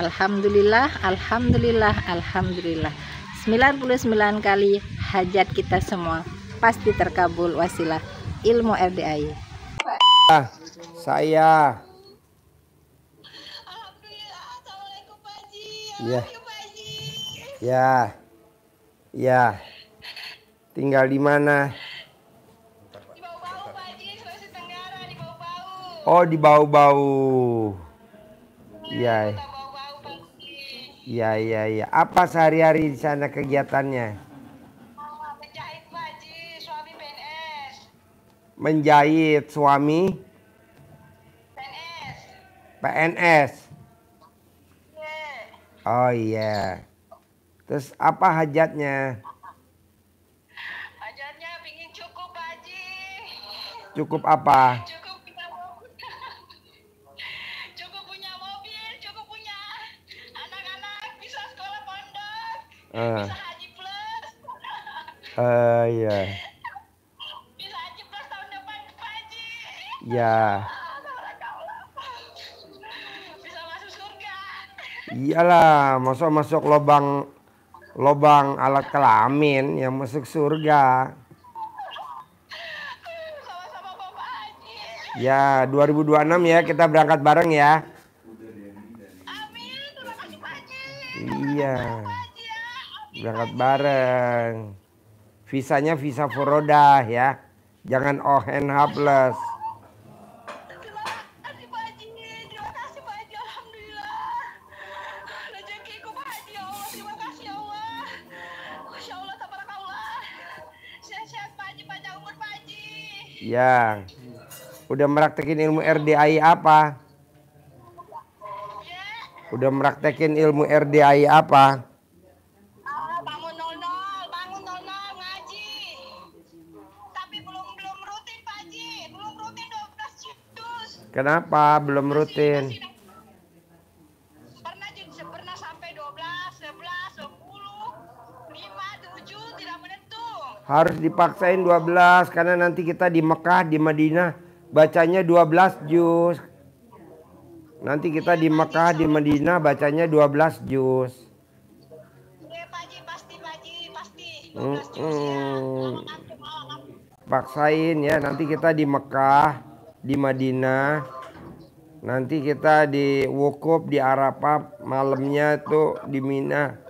Alhamdulillah, alhamdulillah, alhamdulillah. 99 kali hajat kita semua pasti terkabul wasilah ilmu RDAI. Saya. Alhamdulillah. Assalamualaikum Pak Haji. Ya. Pak Haji. Ya. Ya. Tinggal di mana? Di Bau-Bau Pak Haji, Sulawesi Tenggara, di Bau-Bau. Oh, di Bau-Bau. Iya. Kota Bau-Bau Pak Haji. Iya, iya, iya. Apa sehari-hari di sana kegiatannya? Menjahit Pak Haji, suami PNS. Menjahit suami PNS. PNS. Yeah. Oh iya. Terus apa hajatnya? Hajatnya pingin cukup Pak Haji. Cukup apa? Cukup punya mobil. Cukup punya mobil, cukup punya anak-anak bisa sekolah pondok. Bisa haji plus. Iya. Bisa haji plus tahun depan Pak Haji. Ya. Bisa masuk surga. Iyalah, masuk lobang alat kelamin yang masuk surga. Sama-sama Bapak Haji. Ya, 2026 ya kita berangkat bareng ya. Amin. Terima kasih Pak Haji. Iya. Haji ya. Berangkat bareng. Visanya visa Forodah ya. Jangan ONH plus. Terima kasih Pak Haji. Terima kasih Pak Haji. Alhamdulillah. Rezekiku Pak Haji ya Allah. Terima kasih ya Allah. Masya Allah, tabarakallah. Sehat-sehat Pak Haji, panjang umur Pak Haji. Ya. Udah meraktekin ilmu RDAI apa? Ya. Udah meraktekin ilmu RDAI apa? Bangun 00 ngaji. Tapi belum rutin Pak Haji. Belum rutin 12 juz. Kenapa belum rutin? Pernah sampai 12, 11, 10, 5, 7 tidak menentu. Harus dipaksain 12 karena nanti kita di Mekah, di Madinah bacanya 12 juz. Nanti kita di Mekah, di Madinah bacanya 12 juz. Iya Pak Haji, pasti Pak Haji, pasti 12 juz ya. Paksain ya, nanti kita di Mekah, di Madinah. Nanti kita di wukuf di Arafah, malamnya tuh di Mina.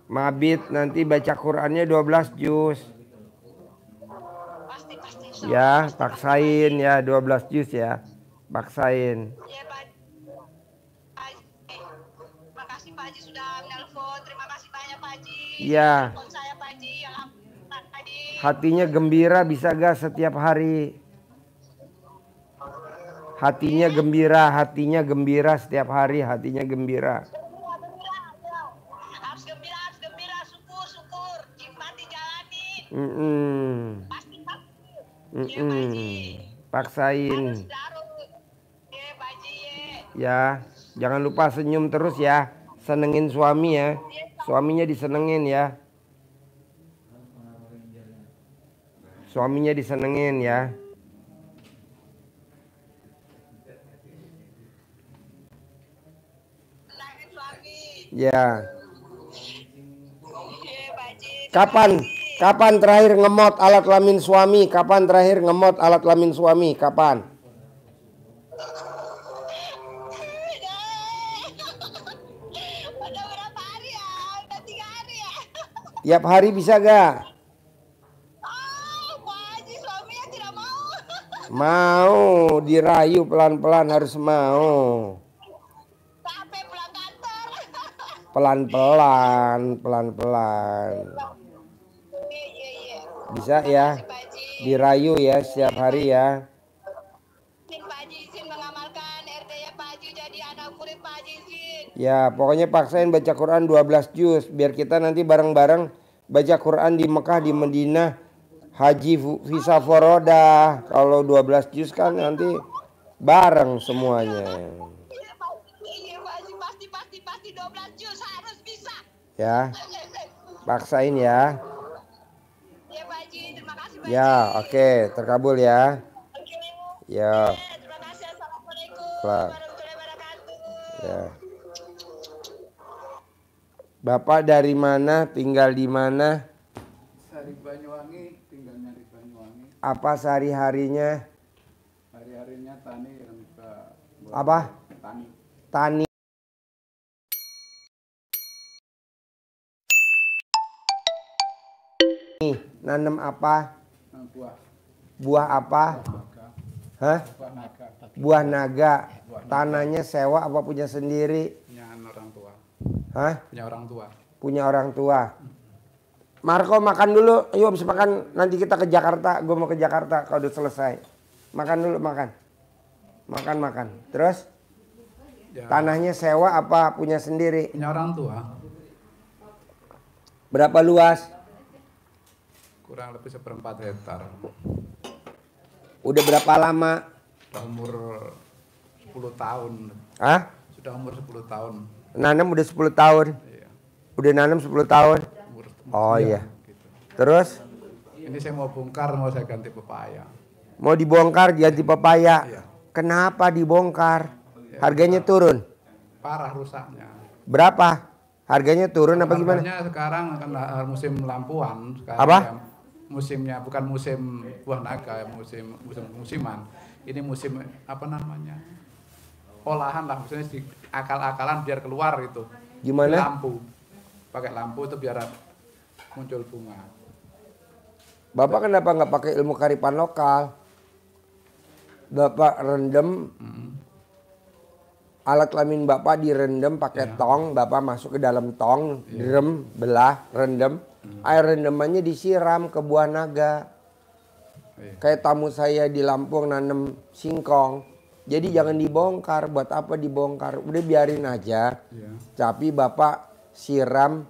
Mabit nanti baca Qur'annya 12 juz. Pasti. Ya, paksain ya 12 juz ya. Paksain. Iya Pak Haji. Terima kasih Pak Haji sudah menelpon. Terima kasih banyak Pak Haji. Iya. Telepon saya Pak Haji. Alhamdulillah Pak Haji. Hatinya gembira bisa gak setiap hari? Hatinya gembira setiap hari, hatinya gembira. Harus gembira, syukur. Nikmati jalani. Pasti. Iya Pak Haji. Paksain. Harus darut. Iya Pak Haji. Ya, jangan lupa senyum terus ya. Senengin suami ya. Suaminya disenengin ya. Suaminya disenengin ya. Senangin suami. Ya. Iya Pak Haji. Kapan terakhir ngemot alat kelamin suami? Kapan terakhir ngemot alat kelamin suami? Kapan? Udah berapa hari ya? Udah 3 hari ya? Tiap hari bisa gak? Pak Haji, suaminya tidak mau. Mau, dirayu pelan-pelan harus mau. Sampai pulang kantor. Pelan-pelan. Iya. Bisa ya? Pak Haji. Dirayu ya setiap hari ya. Izin Pak Haji, izin mengamalkan RT-nya Pak Haji jadi anak murid Pak Haji, izin. Ya, pokoknya paksain baca Quran 12 juz biar kita nanti bareng-bareng baca Quran di Mekah, di Madinah, haji visa Forodah. Kalau 12 juz kan nanti bareng semuanya. Iya Pak Haji, pasti 12 juz harus bisa. Ya, paksain ya. Iya Pak Haji, terima kasih Pak Haji. Ya, oke, terkabul ya. Oke. Ya, Terima kasih. Assalamualaikum Kelar. warahmatullahi wabarakatuh. ya. Bapak dari mana? Tinggal di mana? Dari Banyuwangi, tinggalnya di Banyuwangi. Apa sehari-harinya? Hari-harinya tani yang Apa? tani. Tani. Nanam apa? Buah Buah apa? naga. Hah? Buah naga. Buah naga. Tanahnya sewa apa punya sendiri? Punya orang tua. Hah? Punya orang tua. Punya orang tua. Marco makan dulu. Ayo habis makan nanti kita ke Jakarta. Gue mau ke Jakarta kalau udah selesai. Makan dulu makan. Makan. Terus Ya, tanahnya sewa apa punya sendiri? punya orang tua. Berapa luas? Kurang lebih 1/4 hektar. Udah berapa lama? Sudah umur 10 tahun. Hah? Sudah umur 10 tahun. Nanam udah 10 tahun. Iya. Udah nanam 10 tahun. Oh iya. Gitu. Terus Ini saya mau bongkar, mau saya ganti pepaya. mau dibongkar ganti pepaya. Iya. Kenapa dibongkar? Harganya turun. Parah rusaknya. Berapa? Harganya turun apa gimana? Harganya sekarang kan musim lampuan. Sekarang Apa? ya, musimnya bukan musim buah naga, musiman. Ini musim apa namanya? Olahan lah, maksudnya di akal-akalan biar keluar itu. Gimana? Lampu. Pakai lampu itu biar muncul bunga. Bapak kenapa nggak pakai ilmu kearifan lokal? Bapak rendem alat kelamin bapak direndam pakai tong, bapak masuk ke dalam tong, direm, belah, rendam. Air rendemannya disiram ke buah naga. Iya. Kayak tamu saya di Lampung nanam singkong. Jadi jangan dibongkar. Buat apa dibongkar? Udah biarin aja. Iya. Tapi bapak siram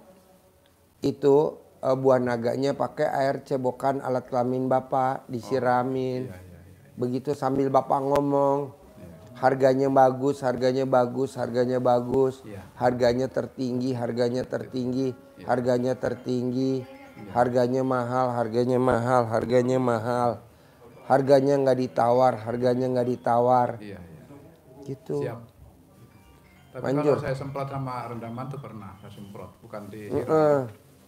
itu buah naganya pakai air cebokan alat kelamin bapak, disiramin. Iya. Begitu sambil bapak ngomong, harganya bagus, harganya bagus, harganya bagus, Iya. harganya tertinggi, harganya tertinggi, harganya tertinggi, harganya mahal, harganya mahal, harganya mahal, harganya nggak ditawar, harganya nggak ditawar, Iya. gitu. Siap. Tapi Manjur. kalau saya semprot sama rendaman tuh pernah saya semprot, bukan di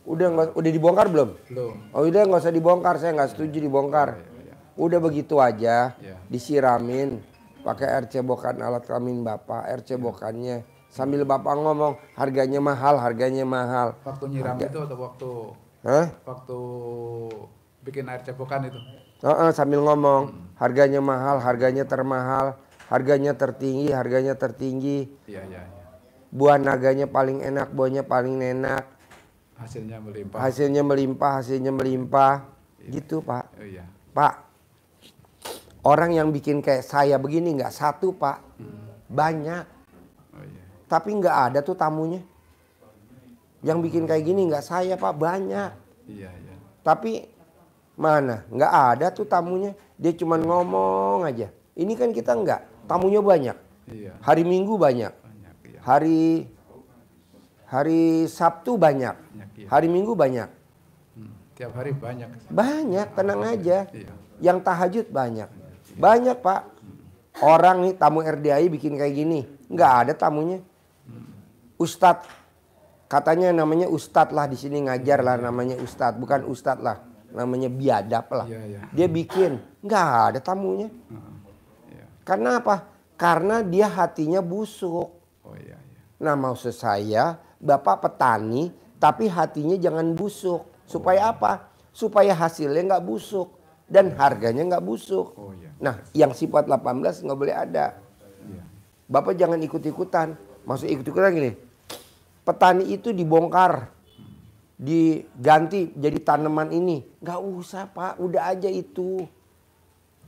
Udah dibongkar belum? belum. Oh udah nggak usah dibongkar, saya nggak setuju dibongkar. Iya. Udah begitu aja, Iya. disiramin pakai air cebokan alat kelamin bapak, air cebokannya sambil bapak ngomong harganya mahal, harganya mahal. Waktu nyiram itu atau Hah? waktu bikin air cebokan itu. Sambil ngomong harganya mahal, harganya termahal, harganya tertinggi, harganya tertinggi. Iya. Buah naganya paling enak, buahnya paling enak. Hasilnya melimpah. Hasilnya melimpah, hasilnya melimpah. Gitu Pak. Oh, iya. Pak, orang yang bikin kayak saya begini nggak satu Pak, banyak. Oh iya. Tapi nggak ada tuh tamunya. Yang bikin kayak gini nggak saya Pak, banyak. Iya. Tapi mana? Nggak ada tuh tamunya. Dia cuma ngomong aja. Ini kan kita nggak. Tamunya banyak. Iya. Hari Minggu banyak. Banyak, iya. Hari Sabtu banyak. Banyak, iya. Hari Minggu banyak. Tiap hari banyak. Banyak, tenang aja. Iya. Yang tahajud banyak. Banyak Pak. Orang nih tamu RDI bikin kayak gini. Nggak ada tamunya. Ustadz. Katanya namanya Ustadz lah di sini ngajar lah namanya Ustadz. Bukan Ustadz lah. Namanya biadab lah. Iya. Dia bikin. Nggak ada tamunya. Iya. Karena apa? Karena dia hatinya busuk. Oh iya. Nah maksud saya Bapak petani tapi hatinya jangan busuk. Supaya apa? Supaya hasilnya nggak busuk. Dan harganya nggak busuk. Oh iya. Nah yang sifat 18 nggak boleh ada. Iya. Bapak jangan ikut-ikutan. Maksud ikut-ikutan gini. Petani itu dibongkar. Diganti jadi tanaman ini. Nggak usah Pak. Udah aja itu.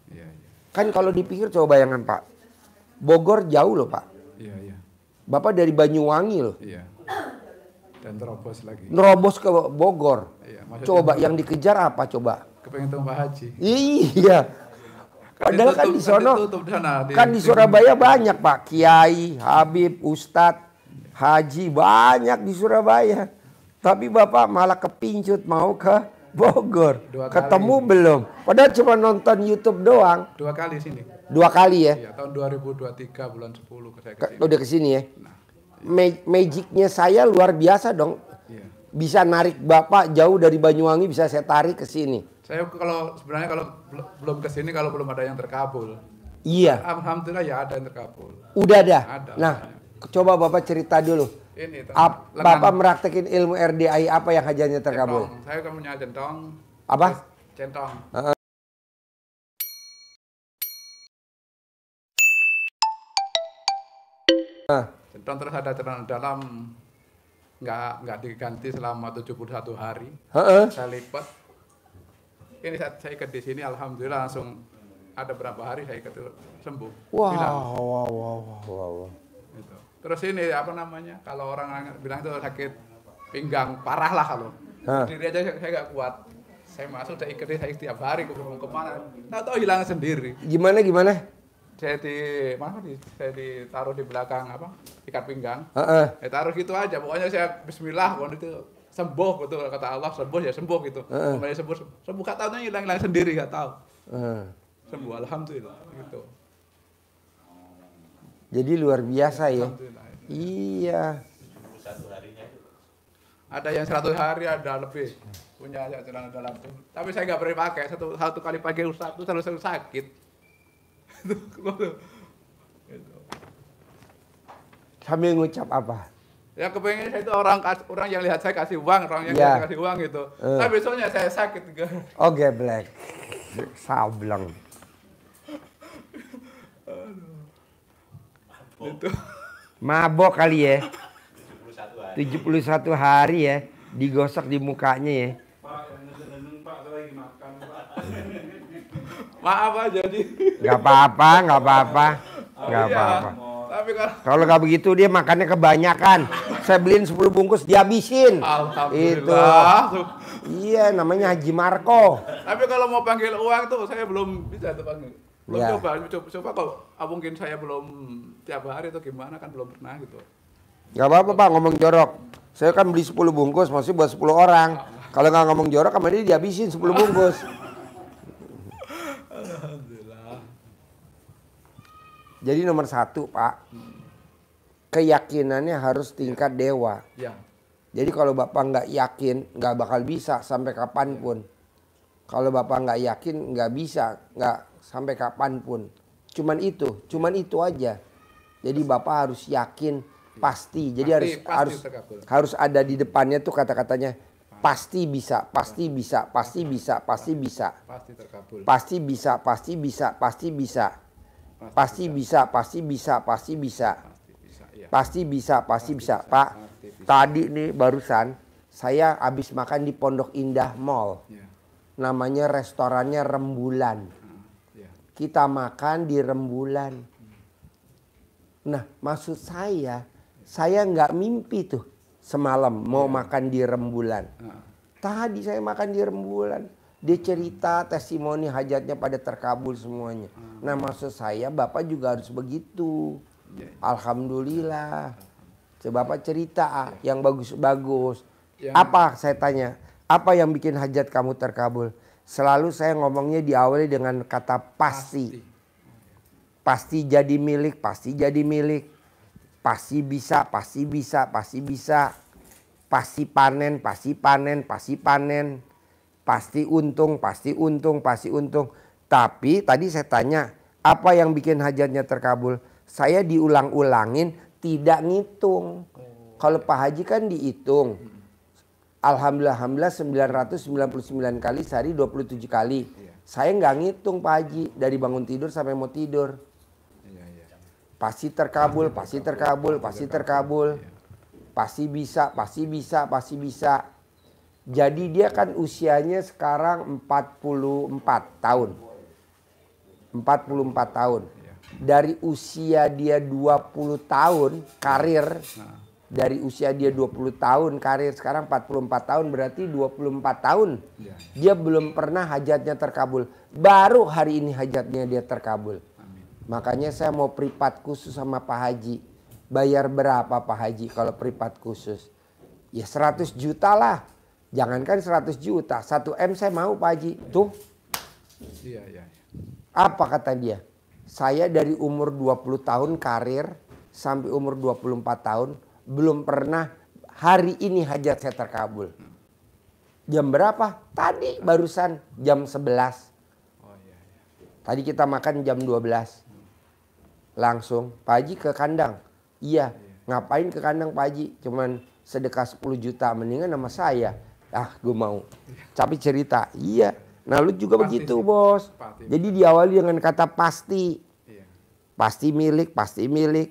Iya. Kan kalau dipikir coba bayangkan Pak. Bogor jauh loh Pak. Iya. Bapak dari Banyuwangi loh. Iya. Dan terobos lagi. Nerobos ke Bogor. Iya. Maksudnya Coba yang dikejar apa coba? kepengen tuh Pak Haji. Iya. Padahal kan di sono sana, kan di Surabaya banyak Pak. Kiai, Habib, Ustadz, Haji banyak di Surabaya. Tapi Bapak malah kepincut mau ke Bogor. 2 kali. Ketemu belum? Padahal cuma nonton YouTube doang. 2 kali sini. 2 kali ya. Iya, tahun 2023 bulan 10 saya ke sini. Udah kesini ya. Nah, magicnya saya luar biasa dong. Iya. Bisa narik Bapak jauh dari Banyuwangi, bisa saya tarik ke sini. Saya sebenarnya kalau belum ke sini kalau belum ada yang terkabul. Iya. Alhamdulillah ya ada yang terkabul. Udah ada. Ada. Nah, coba Bapak cerita dulu. Ini Bapak meraktekin ilmu RDI apa yang hajatnya terkabul? Centong. Saya kan punya centong. Apa? Centong. Centong terus ada celana dalam nggak diganti selama 71 hari. Saya lipat. Ini saat saya ikat di sini, alhamdulillah langsung ada berapa hari saya ikat sembuh. Wow. Gitu. Terus ini apa namanya? Kalau orang bilang itu sakit pinggang parah lah kalau. Diri aja saya nggak kuat. Saya masuk saya ikat saya setiap hari kemana? Tahu hilang sendiri. Gimana? Saya ditaruh di belakang apa? Ikat pinggang. Saya taruh gitu aja. Pokoknya saya Bismillah, pokoknya itu sembuh betul kata Allah, sembuh ya sembuh gitu. Kembali sembuh gak tahunya hilang sendiri gak tahu. Sembuh alhamdulillah gitu. Jadi luar biasa ya. Iya. Ada yang 100 hari, ada lebih punya celana dalam tuh. Tapi saya nggak pernah pakai, satu kali pakai satu selalu sakit. Sambil ngucap apa? Ya kepengen saya itu orang yang lihat saya kasih uang, orang yang lihat saya kasih uang gitu. Tapi besoknya saya sakit. Oh geblek. Sableng. Itu. Mabok kali ya. 71 hari ya. Digosok di mukanya ya. Maaf aja jadi. Gak apa-apa. Tapi kalau nggak begitu dia makannya kebanyakan. Saya beliin 10 bungkus dihabisin. Alhamdulillah. Itu. Iya, namanya Haji Marco. Tapi kalau mau panggil uang tuh saya belum bisa tuh panggil. Belum Ya. coba kok. Mungkin saya belum tiap hari atau gimana kan belum pernah gitu. Gak apa-apa Pak, ngomong jorok. Saya kan beli 10 bungkus, maksudnya buat 10 orang. Kalau nggak ngomong jorok, sama dia dihabisin 10 bungkus. Alhamdulillah. Jadi nomor 1 Pak, keyakinannya harus tingkat dewa. Ya. Jadi kalau Bapak nggak yakin, nggak bakal bisa sampai kapanpun. Kalau Bapak nggak yakin, nggak bisa, nggak sampai kapanpun. Cuman itu aja. Jadi Bapak harus yakin, pasti. Jadi harus ada di depannya tuh kata-katanya pasti bisa, pasti bisa, pasti bisa, pasti bisa. Pasti terkabul. Pasti bisa, pasti bisa, pasti bisa. Pasti bisa, pasti bisa, pasti bisa. Pasti bisa, pasti bisa. Pak, tadi nih barusan saya habis makan di Pondok Indah Mall. Namanya restorannya Rembulan. Kita makan di Rembulan. Nah, maksud saya nggak mimpi tuh semalam mau makan di Rembulan. Tadi saya makan di Rembulan. Dia cerita testimoni hajatnya pada terkabul semuanya. Nah, maksud saya Bapak juga harus begitu. Alhamdulillah. Coba Bapak cerita yang bagus-bagus. Apa saya tanya? Apa yang bikin hajat kamu terkabul? Selalu saya ngomongnya diawali dengan kata pasti. Pasti jadi milik, pasti jadi milik. Pasti bisa, pasti bisa, pasti bisa. Pasti panen, pasti panen, pasti panen. Pasti untung, pasti untung, pasti untung. Tapi tadi saya tanya, apa yang bikin hajatnya terkabul? Saya diulang-ulangin, tidak ngitung. Kalau Pak Haji kan dihitung. Alhamdulillah 999 kali sehari 27 kali. Saya nggak ngitung Pak Haji dari bangun tidur sampai mau tidur. Pasti terkabul, pasti terkabul, pasti terkabul. Pasti bisa, pasti bisa, pasti bisa. Jadi dia kan usianya sekarang 44 tahun. 44 tahun. Dari usia dia 20 tahun karir. Dari usia dia 20 tahun karir, sekarang 44 tahun, berarti 24 tahun. Dia belum pernah hajatnya terkabul. Baru hari ini hajatnya dia terkabul. Makanya saya mau privat khusus sama Pak Haji. Bayar berapa Pak Haji kalau privat khusus? Ya 100 juta lah. Jangankan 100 juta, 1 M saya mau Pak Haji. Tuh. Apa kata dia? Saya dari umur 20 tahun karir sampai umur 24 tahun belum pernah hari ini hajat saya terkabul. Jam berapa? Tadi barusan jam 11. Oh iya, iya. Tadi kita makan jam 12. Langsung, Pak Haji ke kandang. Iya, ngapain ke kandang Pak Haji? Cuman sedekah 10 juta, mendingan sama saya. Ah, gue mau. Tapi cerita, iya. Nah lu juga Pasti begitu sih. bos. Pasti. Jadi diawali dengan kata pasti. Iya. Pasti milik, pasti milik.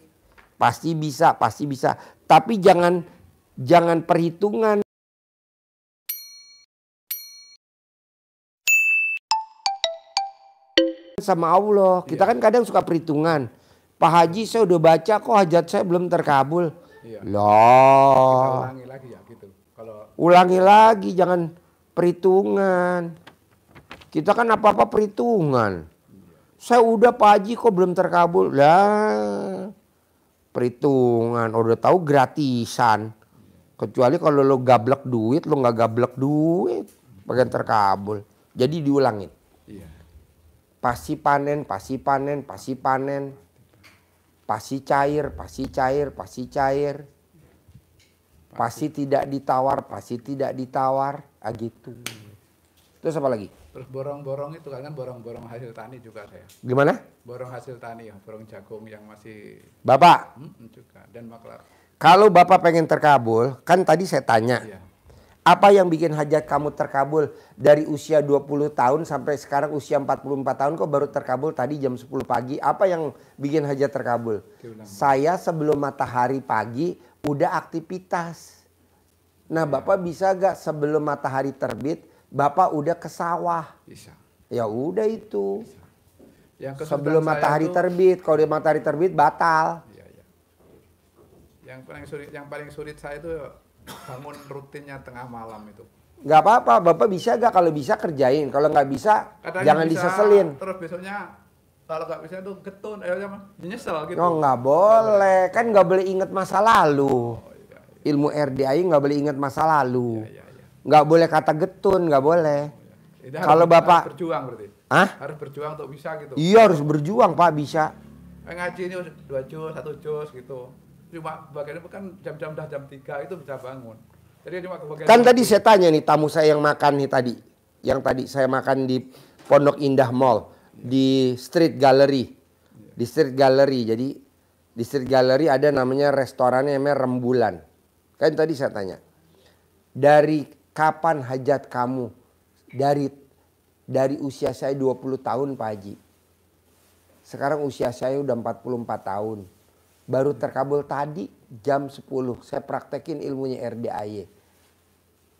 Pasti bisa, pasti bisa. Tapi jangan perhitungan. Sama Allah. Kita kan kadang suka perhitungan. Pak Haji saya udah baca kok hajat saya belum terkabul. Iya. Kita Loh. ulangi lagi ya gitu. Kalau Ulangi lagi, jangan perhitungan. Kita kan apa-apa perhitungan. Saya udah Pak Haji kok belum terkabul. Lah, perhitungan. Udah tahu gratisan. Kecuali kalau lo gablek duit, lo nggak gablek duit. Bagian terkabul. Jadi diulangin. iya. Pasti panen, pasti panen, pasti panen. Pasti cair, pasti cair, pasti cair. Pasti tidak ditawar, pasti tidak ditawar. Ah gitu. Terus apa lagi? Terus borong-borong itu kan borong-borong hasil tani juga saya. Gimana? Borong hasil tani ya, borong jagung yang masih Bapak, juga dan maklar. kalau Bapak pengen terkabul, kan tadi saya tanya. Iya. Apa yang bikin hajat kamu terkabul dari usia 20 tahun sampai sekarang usia 44 tahun kok baru terkabul tadi jam 10 pagi? Apa yang bikin hajat terkabul? Diulang. Saya sebelum matahari pagi udah aktivitas. Nah Bapak bisa gak sebelum matahari terbit Bapak udah ke sawah? Bisa. Ya udah itu. Yang kesulitan Sebelum saya matahari tuh- terbit, kalau di matahari terbit batal. Iya, iya. Yang paling sulit saya itu bangun rutinnya tengah malam itu. Gak apa-apa, Bapak bisa gak? Kalau bisa kerjain, kalau nggak bisa Kadang jangan bisa, diseselin. Terus besoknya kalau nggak bisa tuh getun, nyesel gitu. Oh nggak boleh, kan nggak boleh ingat masa lalu. Ilmu RDI nggak boleh ingat masa lalu. Iya, iya. Nggak boleh kata getun, nggak boleh. Itu Kalau Bapak, harus berjuang berarti. Hah? Harus berjuang untuk bisa gitu. Iya harus berjuang Pak, bisa. Ngaji ini 2 juz, 1 juz gitu. Cuma bagian itu kan jam-jam dah jam 3 itu bisa bangun. Jadi cuma kebagian Kan tadi saya tanya nih tamu saya yang makan nih tadi. Yang tadi saya makan di Pondok Indah Mall. Di Street Gallery. Di Street Gallery. Jadi di Street Gallery ada namanya restorannya namanya Rembulan. Kan tadi saya tanya. Dari kapan hajat kamu? Dari usia saya 20 tahun Pak Haji. Sekarang usia saya udah 44 tahun. Baru terkabul tadi jam 10. Saya praktekin ilmunya RDAY.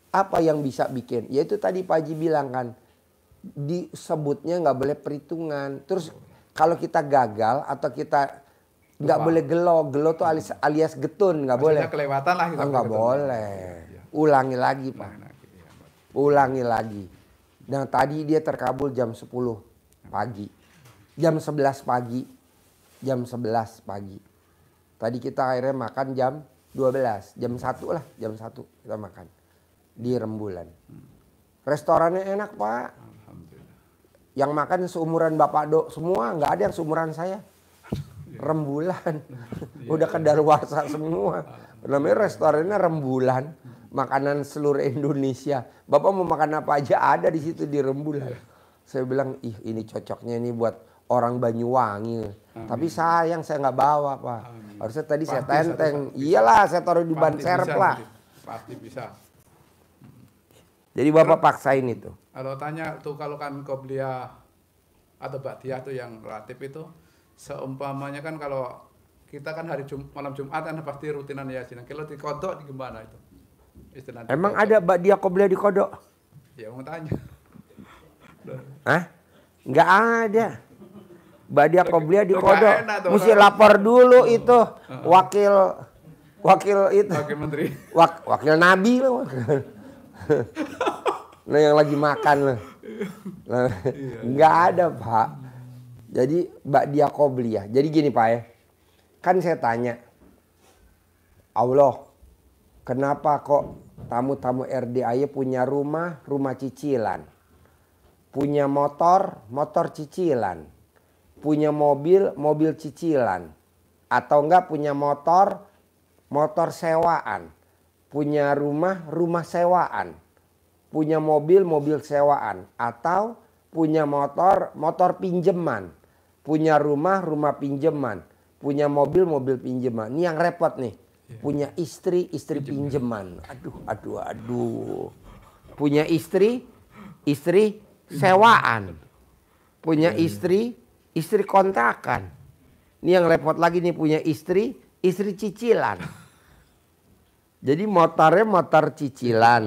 Apa yang bisa bikin? Yaitu tadi Pak Haji bilang kan. Disebutnya nggak boleh perhitungan. Terus kalau kita gagal atau kita nggak boleh gelo. Gelo tuh alias getun. Nggak boleh. Kelewatan lah gitu. Nggak boleh. Ulangi lagi Pak. Ulangi lagi. Nah tadi dia terkabul jam 10 pagi. Jam 11 pagi. Jam 11 pagi. Tadi kita akhirnya makan jam 12. Jam 1 lah. Jam 1 kita makan. Di Rembulan. Restorannya enak Pak. Alhamdulillah. Yang makan seumuran Bapak Dok semua. Nggak ada yang seumuran saya. Rembulan. Udah kedaluarsa semua. Namanya restorannya Rembulan. Makanan seluruh Indonesia. Bapak mau makan apa aja ada di situ di Rembulan. Saya bilang, ih ini cocoknya ini buat orang Banyuwangi. Tapi sayang saya nggak bawa Pak. Harusnya tadi saya tenteng. Iyalah saya taruh di ban serep lah. Pasti bisa. Jadi Bapak paksain itu. Kalau tanya tuh kalau kan qobliyah atau ba'diyah tuh yang relatif itu seumpamanya kan kalau kita kan malam Jumat kan pasti rutinan yasin. Kalau di kodok gimana itu? Istilahnya Emang ada Ba'diyah qobliyah di kodok? Ya mau tanya. Hah? Nggak ada. Ba'diyah qobliyah di Nggak kodok. enak tuh, Mesti orang. lapor dulu itu wakil itu. Oke Menteri. Wakil Nabi loh. Nah yang lagi makan loh. Nah, nggak ada Pak. Jadi Ba'diyah qobliyah. Jadi gini Pak ya. Kan saya tanya. Allah. Kenapa kok tamu-tamu RDAY punya rumah cicilan. Punya motor cicilan. Punya mobil cicilan. Atau enggak punya motor, motor sewaan. Punya rumah, rumah sewaan. Punya mobil, mobil sewaan. Atau punya motor, motor pinjeman. Punya rumah, rumah pinjeman. Punya mobil, mobil pinjeman. Ini yang repot nih. Punya istri, istri pinjeman. Aduh. Punya istri, istri sewaan. Punya istri, istri kontrakan. Ini yang repot lagi nih, punya istri, istri cicilan. Jadi motornya motor cicilan.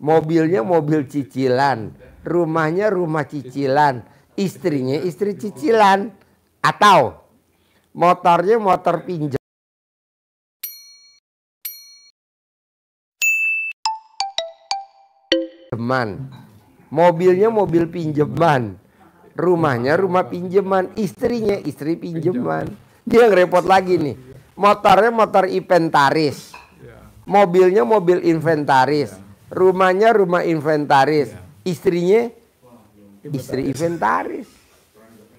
Mobilnya mobil cicilan. Rumahnya rumah cicilan. Istrinya istri cicilan. Atau motornya motor pinjam. Mobilnya mobil pinjaman, rumahnya rumah pinjaman, istrinya istri pinjaman. Dia yang repot lagi nih. Motornya motor inventaris, mobilnya mobil inventaris, rumahnya rumah inventaris, istrinya istri inventaris.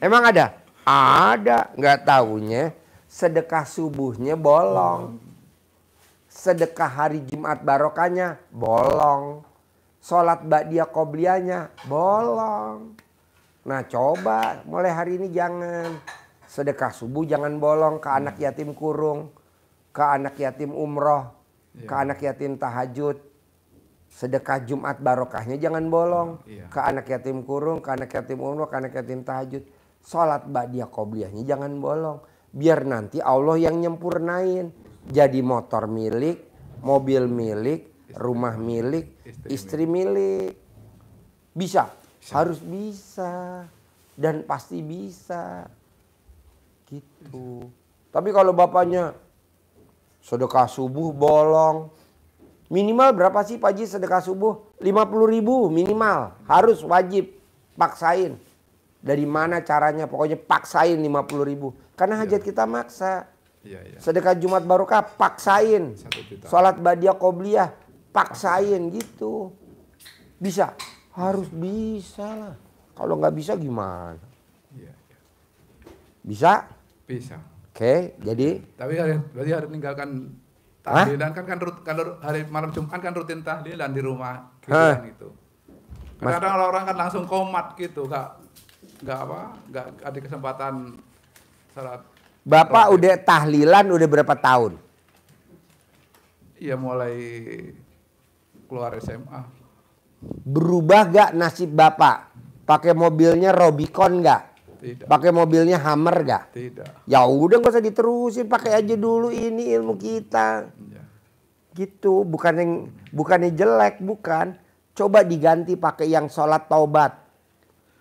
Emang ada? Ada, nggak taunya sedekah subuhnya bolong, sedekah hari Jumat barokahnya bolong. Sholat ba'diyah qobliyahnya bolong. Nah coba mulai hari ini jangan. Sedekah subuh jangan bolong ke anak yatim kurung. Ke anak yatim umroh. Ke anak yatim tahajud. Sedekah Jumat barokahnya jangan bolong. Ke anak yatim kurung, ke anak yatim umroh, ke anak yatim tahajud. Sholat ba'diyah qobliyahnya jangan bolong. Biar nanti Allah yang nyempurnain. Jadi motor milik, mobil milik, rumah milik, istri milik. Bisa, harus bisa. Dan pasti bisa. Gitu. Tapi kalau bapaknya sedekah subuh bolong. Minimal berapa sih Pak Haji sedekah subuh? 50.000 minimal. Harus wajib. Paksain. Dari mana caranya? Pokoknya paksain 50.000. Karena hajat kita maksa. Sedekah Jumat barokah paksain. Sholat ba'diyah qobliyah paksain gitu. Bisa? Harus bisa lah. Kalau nggak bisa gimana? Bisa? Bisa. Oke, jadi? Tapi berarti harus meninggalkan tahlilan kan hari malam Jumat kan rutin tahlilan di rumah gitu kan itu. Kadang orang kan langsung komat gitu, nggak ada kesempatan salat. Bapak udah tahlilan udah berapa tahun? Iya mulai keluar SMA. Berubah gak nasib Bapak? Pakai mobilnya Robicon gak? Tidak. Pakai mobilnya Hummer gak? Tidak. Ya udah gak usah diterusin, pakai aja dulu ini ilmu kita. Ya. Gitu, bukannya jelek, bukan. Coba diganti pakai yang sholat taubat.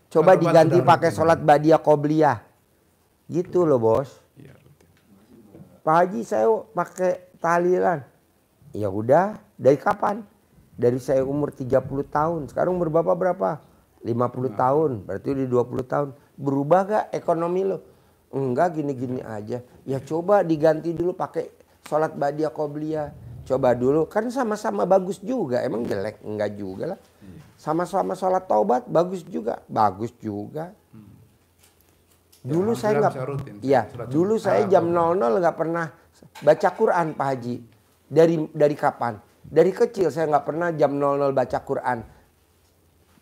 Coba diganti pakai sholat ba'diyah qobliyah. Gitu loh bos. Ya, Pak Haji saya pakai tahlilan. Ya udah, dari kapan? Dari saya umur 30 tahun. Sekarang umur Bapak berapa? 50 tahun. Berarti udah 20 tahun. Berubah gak ekonomi lo? Enggak, gini-gini aja. Ya coba diganti dulu pakai sholat ba'diyah qobliyah. Coba dulu. Kan sama-sama bagus juga. Emang jelek? Enggak juga lah. Sama-sama sholat taubat bagus juga. Bagus juga. Dulu saya nggak. Iya, dulu saya jam 00 nggak pernah baca Quran Pak Haji. Dari kapan? Dari kecil saya nggak pernah jam 00 baca Quran.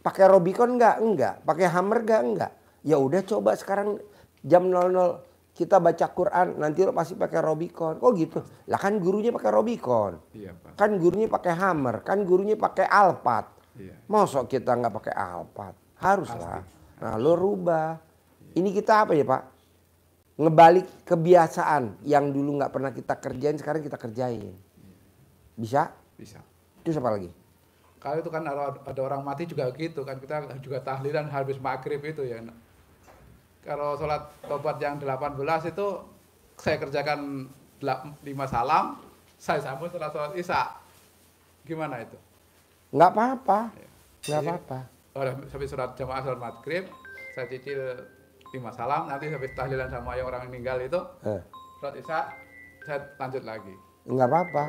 Pakai Robicon nggak? Enggak. Pakai Hummer nggak? Ya udah coba sekarang jam 00 kita baca Quran. Nanti lo pasti pakai Robicon. Oh gitu. Lah kan gurunya pakai Robicon. Iya, Pak. Kan gurunya pakai Hummer. Kan gurunya pakai Alphard. Iya. Masa kita nggak pakai Alphard? Haruslah. Nah lo rubah. Ini kita apa ya Pak? Ngebalik kebiasaan yang dulu nggak pernah kita kerjain sekarang kita kerjain. Bisa? Bisa. Terus apa lagi? Kalau itu kan ada orang mati juga gitu kan, kita juga tahlilan habis maghrib itu ya. Kalau sholat tobat yang 18 itu saya kerjakan 5 salam, saya sambung setelah sholat isya. Gimana itu? Nggak apa-apa. Nggak apa-apa. Sampai sholat jamaah sholat maghrib, saya cicil 5 salam, nanti habis tahlilan sama yang orang meninggal itu, sholat isya, saya lanjut lagi. Nggak apa-apa.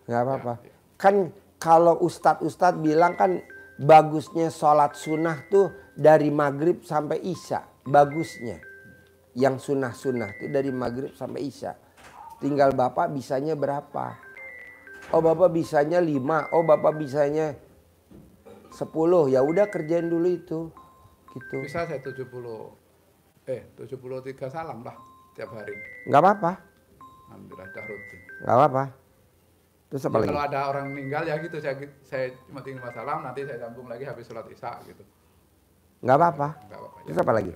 Nggak apa-apa. Ya. Kan kalau ustadz bilang kan bagusnya sholat sunnah tuh dari maghrib sampai isya. Bagusnya. Yang sunnah-sunnah tuh dari maghrib sampai isya. Tinggal Bapak bisanya berapa. Oh Bapak bisanya 5, oh Bapak bisanya 10. Ya udah kerjain dulu itu. Gitu. Bisa saya 73 salam lah tiap hari. Nggak apa-apa. Alhamdulillah dah rutin. Nggak apa-apa. Terus apa Ya, lagi? kalau ada orang meninggal ya gitu, saya cuma tinggal salam, nanti saya sambung lagi habis sholat isya gitu. Nggak apa-apa. Nggak apa-apa. Terus apa lagi?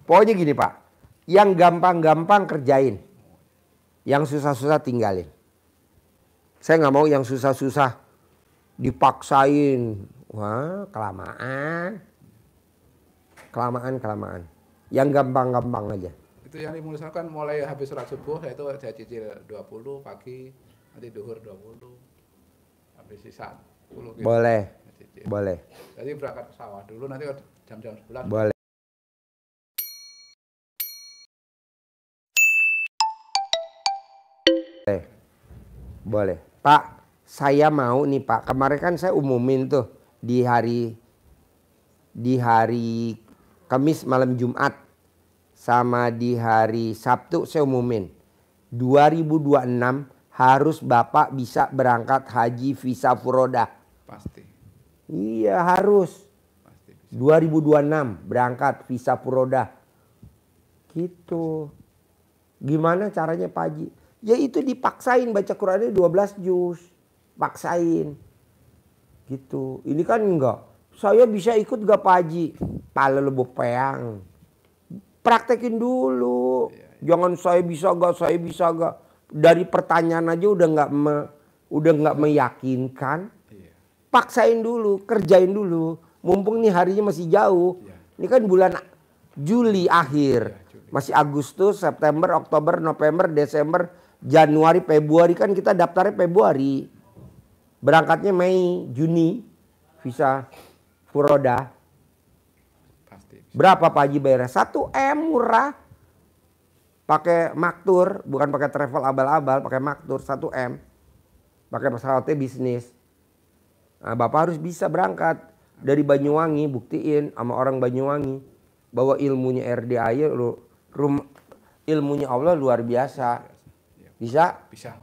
Pokoknya gini Pak, yang gampang-gampang kerjain, yang susah-susah tinggalin. Saya nggak mau yang susah-susah dipaksain. Wah, kelamaan. Kelamaan. Yang gampang-gampang aja. Itu yang dimulai kan mulai habis sholat subuh, itu saya cicil 20 pagi, nanti duhur 20, habis isya 10 gitu. Boleh. Cicil. Boleh. Jadi berangkat ke sawah dulu, nanti jam-jam 11. Boleh. Boleh. Pak, saya mau nih Pak. Kemarin kan saya umumin tuh di hari Kamis malam Jumat sama di hari Sabtu saya umumin. 2026 harus Bapak bisa berangkat haji visa furodah. Pasti. Iya harus. Pasti bisa. 2026 berangkat visa furodah. Gitu. Gimana caranya Pak Haji? Ya itu dipaksain baca Qurannya 12 juz. Paksain. Gitu. Ini kan enggak. Saya bisa ikut gak Pak Haji? Pala lu bepeang. Praktekin dulu. Jangan saya bisa gak. Dari pertanyaan aja udah nggak meyakinkan. Paksain dulu, kerjain dulu. Mumpung nih harinya masih jauh. Ini kan bulan Juli akhir. Masih Agustus, September, Oktober, November, Desember, Januari, Februari. Kan kita daftarnya Februari. Berangkatnya Mei, Juni. Visa furodah. Pasti. Berapa Pak Haji bayarnya? 1 M murah. Pakai maktur, bukan pakai travel abal-abal, pakai maktur 1 M. Pakai pesawatnya bisnis. Nah, Bapak harus bisa berangkat dari Banyuwangi, buktiin sama orang Banyuwangi bahwa ilmunya RDAY ilmunya Allah luar biasa. Bisa? Bisa.